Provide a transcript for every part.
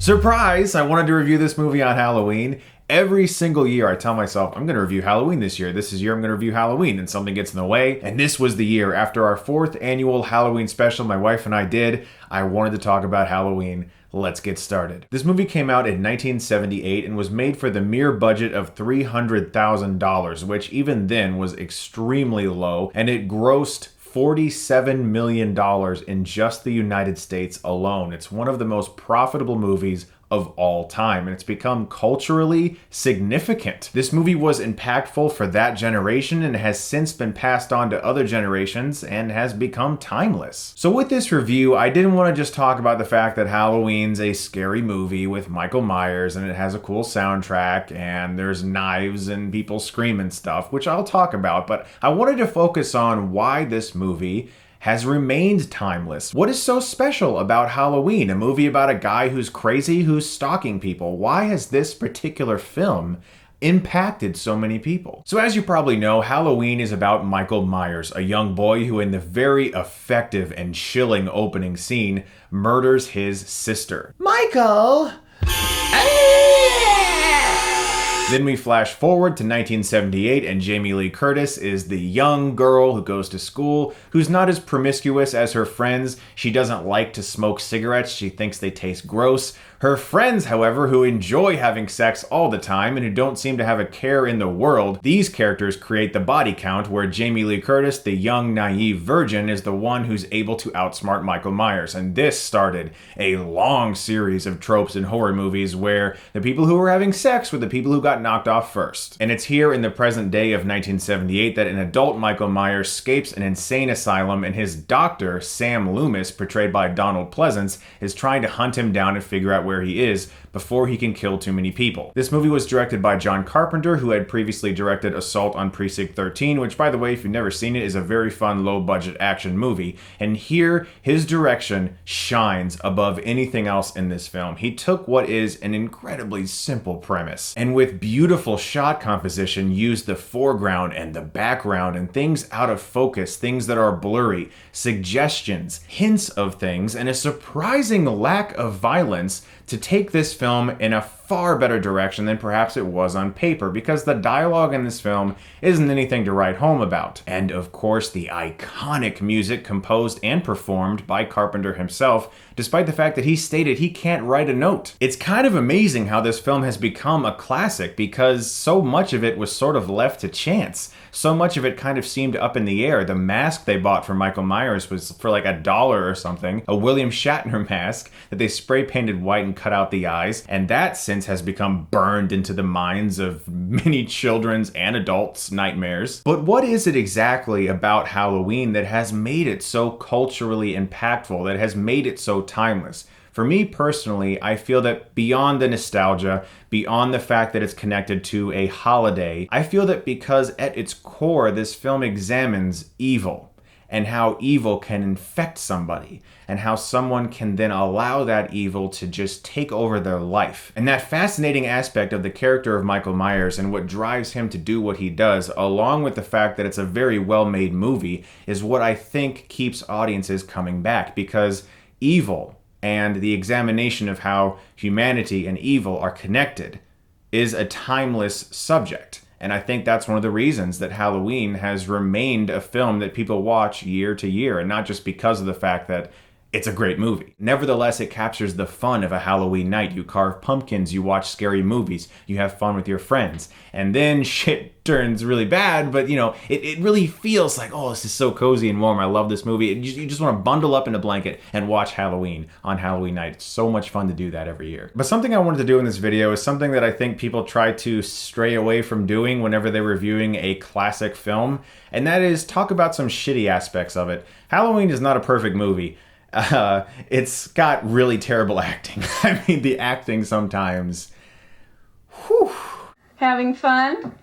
Surprise! I wanted to review this movie on Halloween. Every single year I tell myself, I'm going to review Halloween this year. This is year I'm going to review Halloween, and something gets in the way. And this was the year. After our 4th annual Halloween special my wife and I did, I wanted to talk about Halloween. Let's get started. This movie came out in 1978 and was made for the mere budget of $300,000, which even then was extremely low, and it grossed $47 million in just the United States alone. It's one of the most profitable movies of all time, and it's become culturally significant. This movie was impactful for that generation and has since been passed on to other generations and has become timeless. So with this review, I didn't want to just talk about the fact that Halloween's a scary movie with Michael Myers and it has a cool soundtrack and there's knives and people scream and stuff, which I'll talk about, but I wanted to focus on why this movie has remained timeless. What is so special about Halloween, a movie about a guy who's crazy, who's stalking people? Why has this particular film impacted so many people? So as you probably know, Halloween is about Michael Myers, a young boy who in the very effective and chilling opening scene murders his sister. Michael! Then we flash forward to 1978 and Jamie Lee Curtis is the young girl who goes to school, who's not as promiscuous as her friends. She doesn't like to smoke cigarettes. She thinks they taste gross. Her friends, however, who enjoy having sex all the time and who don't seem to have a care in the world, these characters create the body count where Jamie Lee Curtis, the young, naive virgin, is the one who's able to outsmart Michael Myers. And this started a long series of tropes in horror movies where the people who were having sex were the people who got knocked off first. And it's here in the present day of 1978 that an adult Michael Myers escapes an insane asylum and his doctor, Sam Loomis, portrayed by Donald Pleasence, is trying to hunt him down and figure out where he is before he can kill too many people. This movie was directed by John Carpenter, who had previously directed Assault on Precinct 13, which, by the way, if you've never seen it, is a very fun low-budget action movie. And here, his direction shines above anything else in this film. He took what is an incredibly simple premise, and with beautiful shot composition, used the foreground and the background and things out of focus, things that are blurry, suggestions, hints of things, and a surprising lack of violence to take this film in a far better direction than perhaps it was on paper, because the dialogue in this film isn't anything to write home about. And of course, the iconic music composed and performed by Carpenter himself, despite the fact that he stated he can't write a note. It's kind of amazing how this film has become a classic, because so much of it was sort of left to chance. So much of it kind of seemed up in the air. The mask they bought for Michael Myers was for like $1 or something, a William Shatner mask that they spray painted white and cut out the eyes, and that since has become burned into the minds of many children's and adults' nightmares. But what is it exactly about Halloween that has made it so culturally impactful, that has made it so timeless? For me personally, I feel that beyond the nostalgia, beyond the fact that it's connected to a holiday, I feel that because at its core, this film examines evil and how evil can infect somebody and how someone can then allow that evil to just take over their life. And that fascinating aspect of the character of Michael Myers and what drives him to do what he does, along with the fact that it's a very well-made movie, is what I think keeps audiences coming back, because evil and the examination of how humanity and evil are connected is a timeless subject. And I think that's one of the reasons that Halloween has remained a film that people watch year to year, and not just because of the fact that it's a great movie. Nevertheless, it captures the fun of a Halloween night. You carve pumpkins, you watch scary movies, you have fun with your friends, and then shit turns really bad, but it really feels like, oh, this is so cozy and warm. I love this movie. You just want to bundle up in a blanket and watch Halloween on Halloween night. It's so much fun to do that every year. But something I wanted to do in this video is something that I think people try to stray away from doing whenever they're reviewing a classic film, and that is talk about some shitty aspects of it. Halloween is not a perfect movie. It's got really terrible acting. I mean, the acting sometimes, whew. Having fun?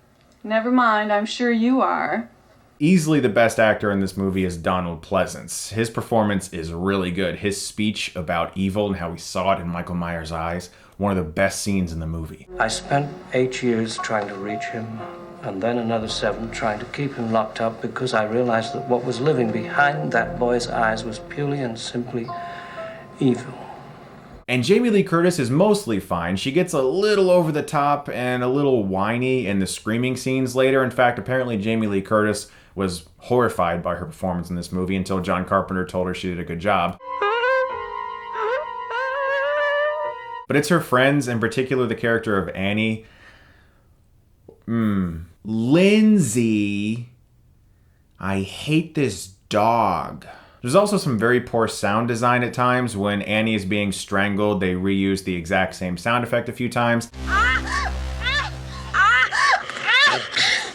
Never mind, I'm sure you are. Easily the best actor in this movie is Donald Pleasence. His performance is really good. His speech about evil and how he saw it in Michael Myers' eyes, one of the best scenes in the movie. I spent 8 years trying to reach him, and then another 7 trying to keep him locked up, because I realized that what was living behind that boy's eyes was purely and simply evil. And Jamie Lee Curtis is mostly fine. She gets a little over the top and a little whiny in the screaming scenes later. In fact, apparently Jamie Lee Curtis was horrified by her performance in this movie until John Carpenter told her she did a good job. But it's her friends, in particular the character of Annie. Lindsay, I hate this dog. There's also some very poor sound design at times. When Annie is being strangled, they reuse the exact same sound effect a few times.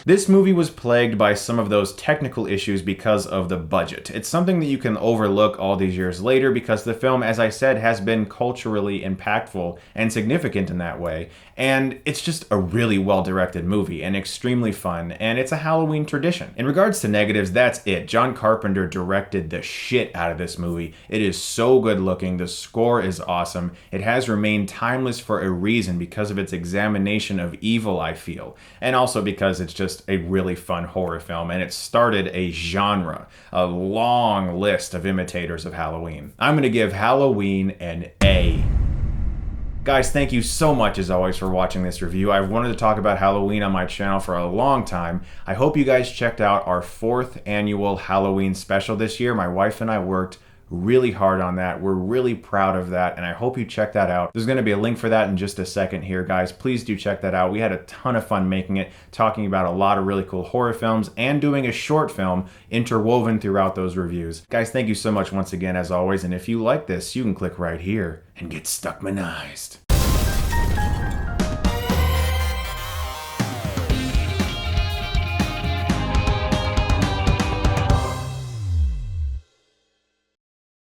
This movie was plagued by some of those technical issues because of the budget. It's something that you can overlook all these years later because the film, as I said, has been culturally impactful and significant in that way. And it's just a really well-directed movie and extremely fun, and it's a Halloween tradition. In regards to negatives, that's it. John Carpenter directed the shit out of this movie. It is so good looking. The score is awesome. It has remained timeless for a reason because of its examination of evil, I feel. And also because it's just a really fun horror film, and it started a genre, a long list of imitators of Halloween. I'm gonna give Halloween an A. Guys, thank you so much as always for watching this review. I've wanted to talk about Halloween on my channel for a long time. I hope you guys checked out our 4th annual Halloween special this year. My wife and I worked really hard on that. We're really proud of that, and I hope you check that out. There's going to be a link for that in just a second here, guys. Please do check that out. We had a ton of fun making it, talking about a lot of really cool horror films and doing a short film interwoven throughout those reviews. Guys, thank you so much once again as always, and if you like this, you can click right here and get Stuckmanized.